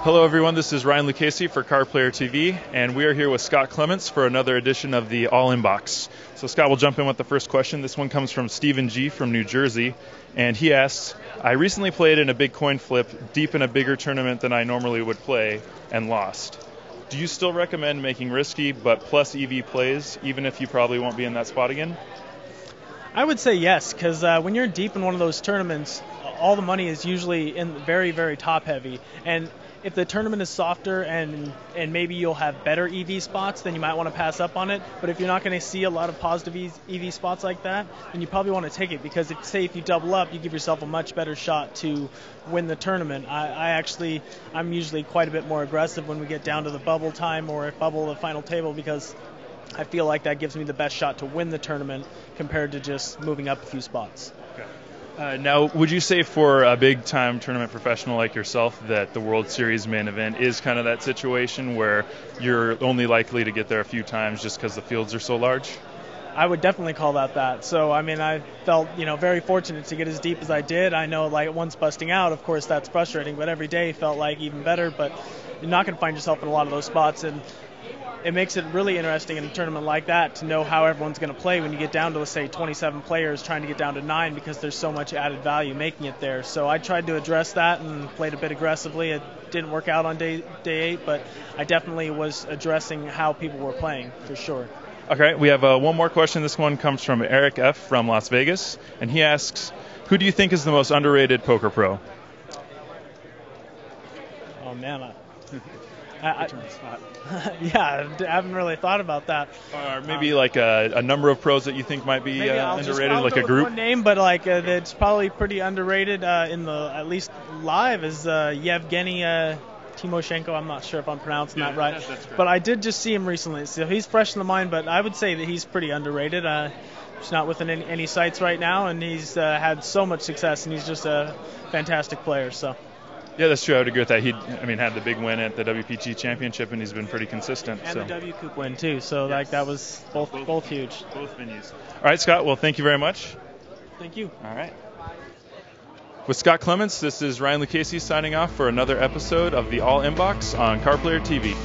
Hello everyone, this is Ryan Lucchese for Car Player TV, and we are here with Scott Clements for another edition of the All Inbox. So Scott, we'll jump in with the first question. This one comes from Stephen G. from New Jersey, and he asks, I recently played in a big coin flip deep in a bigger tournament than I normally would play and lost. Do you still recommend making risky but plus EV plays, even if you probably won't be in that spot again? I would say yes, because when you're deep in one of those tournaments, all the money is usually in very, very top heavy. And if the tournament is softer and maybe you'll have better EV spots, then you might want to pass up on it. But if you're not going to see a lot of positive EV spots like that, then you probably want to take it, because if you double up, you give yourself a much better shot to win the tournament. I'm usually quite a bit more aggressive when we get down to the bubble time or bubble the final table, because I feel like that gives me the best shot to win the tournament compared to just moving up a few spots. Okay. Now, would you say for a big-time tournament professional like yourself that the World Series main event is kind of that situation where you're only likely to get there a few times just because the fields are so large? I would definitely call that. So, I mean, I felt, very fortunate to get as deep as I did. I know, once busting out, of course, that's frustrating, but every day felt like even better. But you're not going to find yourself in a lot of those spots, and it makes it really interesting in a tournament like that to know how everyone's going to play when you get down to, let's say, 27 players trying to get down to 9, because there's so much added value making it there. So I tried to address that and played a bit aggressively. It didn't work out on day 8, but I definitely was addressing how people were playing, for sure. Okay, we have one more question. This one comes from Eric F. from Las Vegas, and he asks, who do you think is the most underrated poker pro? Oh, man. I haven't really thought about that. Or maybe a number of pros that you think might be underrated, I'll like go a group? One name, but it's probably pretty underrated at least live, is Yevgeny Timoshenko. I'm not sure if I'm pronouncing that right. That's but I did just see him recently, so he's fresh in the mind, but I would say that he's pretty underrated. He's not within any sites right now, and he's had so much success, and he's just a fantastic player. So. Yeah, that's true. I would agree with that. He, had the big win at the WPT Championship, and he's been pretty consistent. And the W Coupe win too. So yes. That was both huge. Both venues. All right, Scott. Well, thank you very much. Thank you. All right. With Scott Clements, this is Ryan Lucchese signing off for another episode of the All Inbox on Car Player TV.